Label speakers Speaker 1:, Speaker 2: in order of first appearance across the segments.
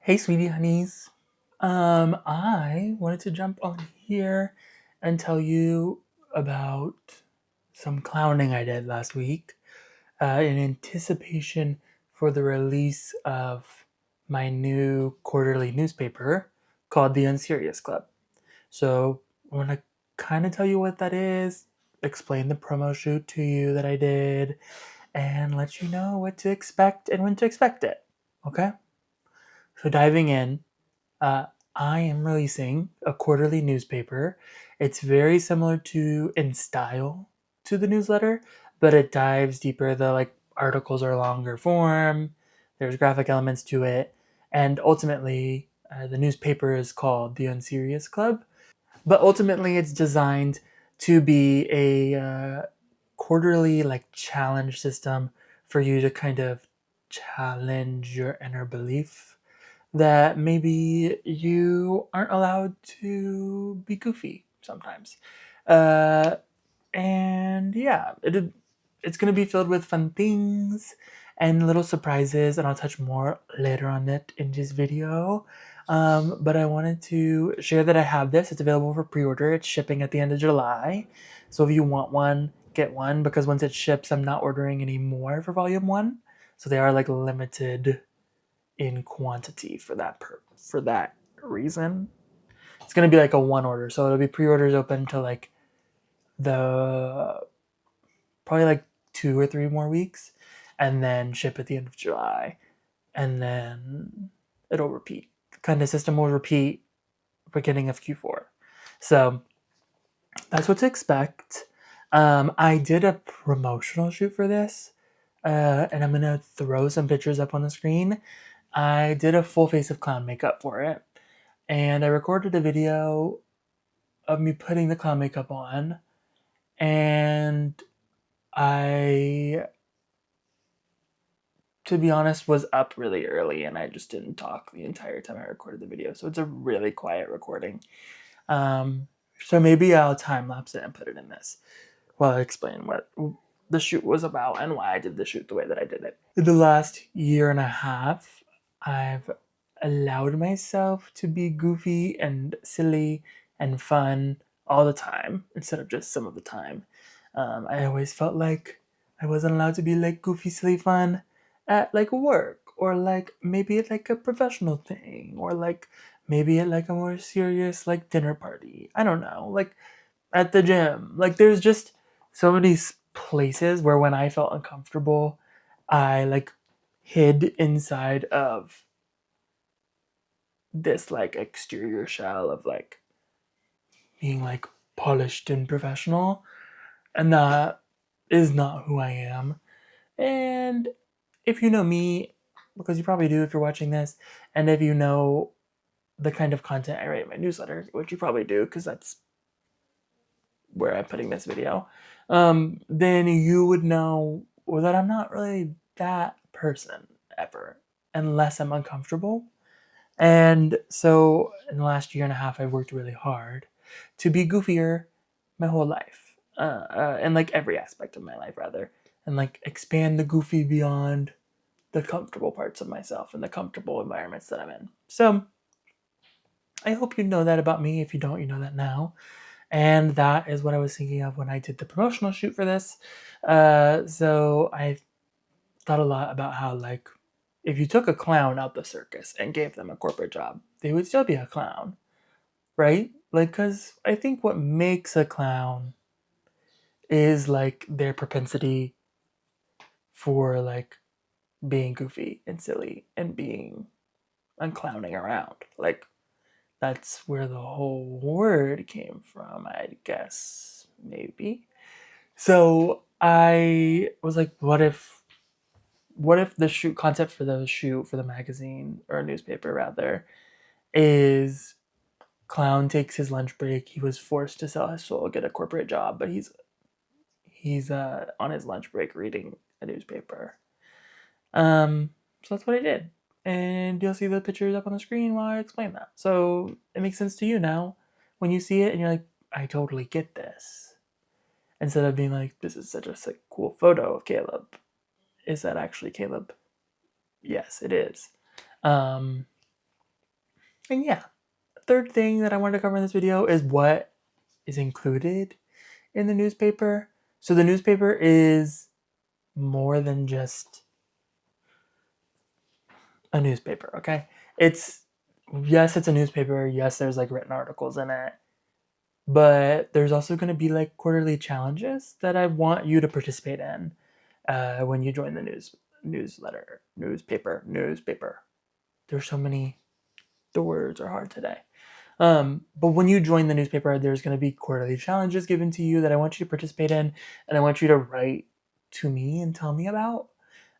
Speaker 1: Hey, sweetie honeys. I wanted to jump on here and tell you about some clowning I did last week in anticipation for the release of my new quarterly newspaper called the Unserious Club. So I want to kind of tell you what that is, explain the promo shoot to you that I did, and let you know what to expect and when to expect it. Okay? So diving in, uh, I am releasing a quarterly newspaper. It's very similar to in style to the newsletter, but it dives deeper. The articles are longer form. There's graphic elements to it, and ultimately, the newspaper is called the Unserious Club. But ultimately, it's designed to be a quarterly challenge system for you to kind of challenge your inner belief that maybe you aren't allowed to be goofy sometimes. Uh, and yeah, it's going to be filled with fun things and little surprises, and I'll touch more later on it in this video. But I wanted to share that I have this. It's available for pre-order. It's shipping at the end of July. So if you want one, get one, because once it ships, I'm not ordering any more for volume one. So they are limited in quantity for that reason. It's gonna be a one order, so it'll be pre-orders open to the probably 2 or 3 more weeks, and then ship at the end of July, and then it'll repeat. Kind of system will repeat beginning of Q4. So that's what to expect. I did a promotional shoot for this, and I'm gonna throw some pictures up on the screen. I did a full face of clown makeup for it, and I recorded a video of me putting the clown makeup on, and I, to be honest, was up really early, and I just didn't talk the entire time I recorded the video, so it's a really quiet recording. So maybe I'll time lapse it and put it in this while I explain what the shoot was about and why I did the shoot the way that I did it. In the last year and a half, I've allowed myself to be goofy and silly and fun all the time instead of just some of the time. I always felt like I wasn't allowed to be goofy, silly, fun at work, or maybe at a professional thing, or maybe at a more serious dinner party. I don't know, at the gym. There's just so many places where when I felt uncomfortable, I hid inside of this exterior shell of being polished and professional, and that is not who I am. And if you know me, because you probably do if you're watching this, and if you know the kind of content I write in my newsletter, which you probably do because that's where I'm putting this video, then you would know that I'm not really that person ever, unless I'm uncomfortable. And so in the last year and a half, I've worked really hard to be goofier my whole life, and every aspect of my life, rather, and expand the goofy beyond the comfortable parts of myself and the comfortable environments that I'm in. So I hope you know that about me. If you don't, you know that now. And that is what I was thinking of when I did the promotional shoot for this. So I thought a lot about how if you took a clown out the circus and gave them a corporate job, they would still be a clown, right? Because I think what makes a clown is their propensity for being goofy and silly and being and clowning around. That's where the whole word came from, I guess, maybe. So I was like, what if the shoot concept for the magazine or newspaper rather is clown takes his lunch break. He was forced to sell his soul, get a corporate job, but he's on his lunch break reading a newspaper. So that's what I did, and you'll see the pictures up on the screen while I explain that. So it makes sense to you now when you see it, and you're like, I totally get this. Instead of being like, this is such a sick, cool photo of Caleb. Is that actually Caleb? Yes, it is. Um, And yeah, third thing that I wanted to cover in this video is what is included in the newspaper. So the newspaper is more than just a newspaper, okay? It's yes, it's a newspaper. Yes, there's like written articles in it. But there's also going to be like quarterly challenges that I want you to participate in when you join the newspaper. There's so many. The words are hard today. But when you join the newspaper, there's going to be quarterly challenges given to you that I want you to participate in, and I want you to write to me and tell me about,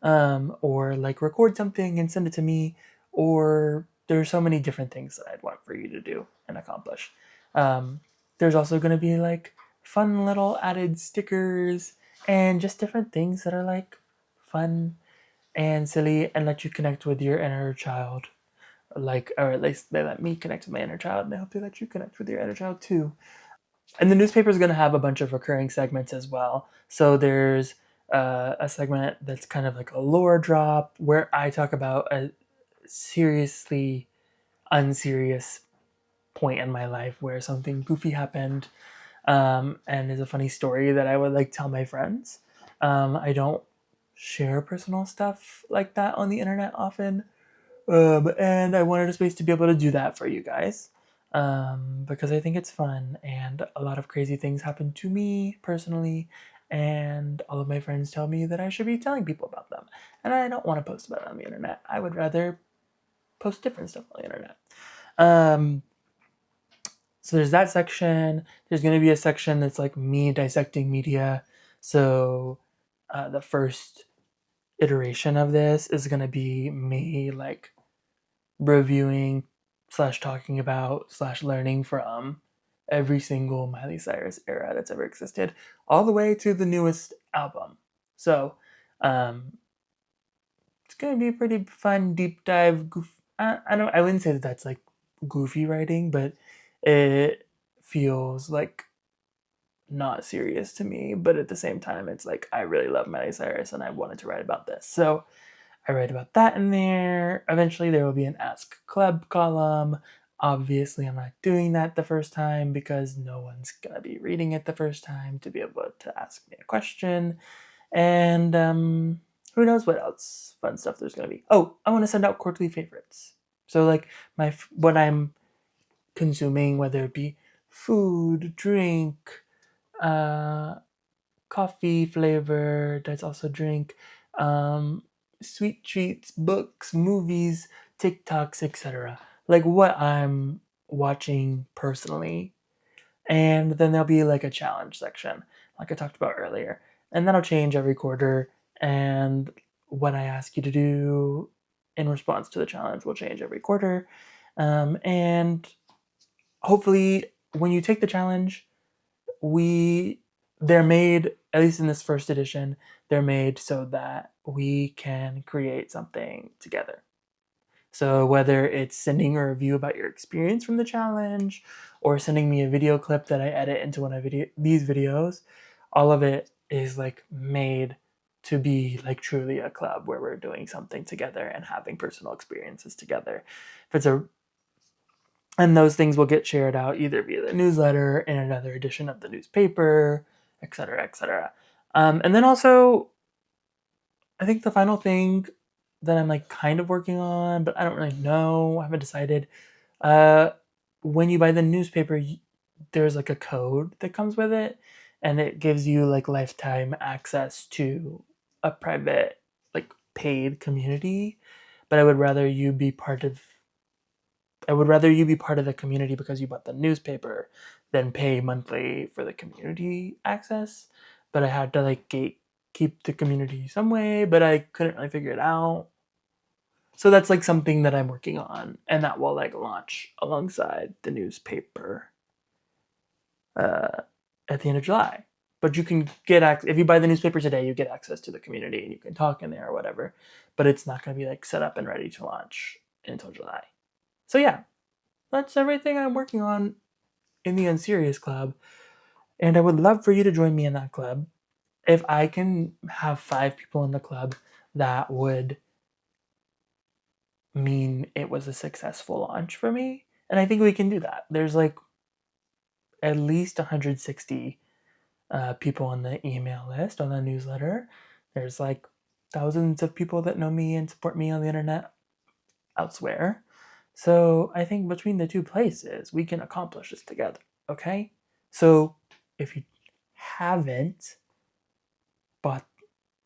Speaker 1: or like record something and send it to me, or there's so many different things that I'd want for you to do and accomplish. Um, there's also going to be like fun little added stickers and just different things that are like fun and silly and let you connect with your inner child, like, or at least they let me connect with my inner child, and I hope they let you connect with your inner child too. And the newspaper is going to have a bunch of recurring segments as well. So there's a segment that's kind of like a lore drop where I talk about a seriously unserious point in my life where something goofy happened, and is a funny story that I would like tell my friends. I don't share personal stuff like that on the internet often, and I wanted a space to be able to do that for you guys, because I think it's fun. And a lot of crazy things happen to me personally, and all of my friends tell me that I should be telling people about them. And I don't want to post about it on the internet. I would rather post different stuff on the internet. Um, so there's that section. There's going to be a section that's like me dissecting media. So the first iteration of this is going to be me like reviewing slash talking about slash learning from every single Miley Cyrus era that's ever existed, all the way to the newest album. So um, it's gonna be a pretty fun deep dive. I wouldn't say that that's like goofy writing, but it feels like not serious to me. But at the same time, it's like I really love Miley Cyrus and I wanted to write about this. So I write about that in there. Eventually, there will be an Ask Club column. Obviously, I'm not doing that the first time because no one's going to be reading it the first time to be able to ask me a question. And who knows what else fun stuff there's going to be. Oh, I want to send out quarterly favorites. So, like, what I'm consuming, whether it be food, drink, uh, coffee flavor, that's also drink, um, sweet treats, books, movies, TikToks, etc. Like what I'm watching personally. And then there'll be like a challenge section, like I talked about earlier. And that'll change every quarter. And what I ask you to do in response to the challenge will change every quarter. And hopefully, when you take the challenge, we they're made, at least in this first edition, they're made so that we can create something together. So whether it's sending a review about your experience from the challenge or sending me a video clip that I edit into one of these videos, all of it is like made to be like truly a club where we're doing something together and having personal experiences together. If it's a And those things will get shared out either via the newsletter, in another edition of the newspaper, etc., etc. And then also, I think the final thing that I'm like kind of working on, but I don't really know, I haven't decided. Uh, when you buy the newspaper, there's like a code that comes with it, and it gives you like lifetime access to a private, like paid community. But I would rather you be part of the community because you bought the newspaper than pay monthly for the community access. But I had to like keep the community some way, but I couldn't really figure it out. So that's like something that I'm working on, and that will like launch alongside the newspaper uh, at the end of July. But you can get access if you buy the newspaper today. You get access to the community, and you can talk in there or whatever. But it's not going to be like set up and ready to launch until July. So yeah, that's everything I'm working on in the Unserious Club. And I would love for you to join me in that club. If I can have 5 people in the club that would mean it was a successful launch for me. And I think we can do that. There's like at least 160 people on the email list, on the newsletter. There's like thousands of people that know me and support me on the internet elsewhere. So I think between the two places, we can accomplish this together. Okay? So if you haven't bought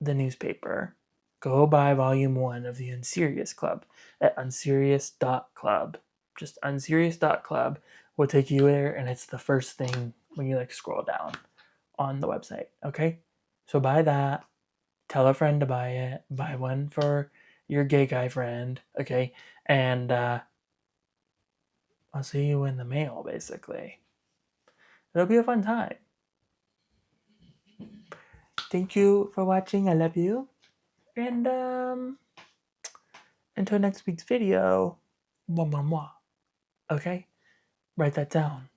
Speaker 1: the newspaper, go buy volume 1 of the Unserious Club at unserious.club. Just unserious.club will take you there, and it's the first thing when you like scroll down on the website. Okay? So buy that. Tell a friend to buy it. Buy one for your gay guy friend. Okay? And I'll see you in the mail, basically. It'll be a fun time. Thank you for watching. I love you. And until next week's video, mwah, mwah, mwah. Okay? Write that down.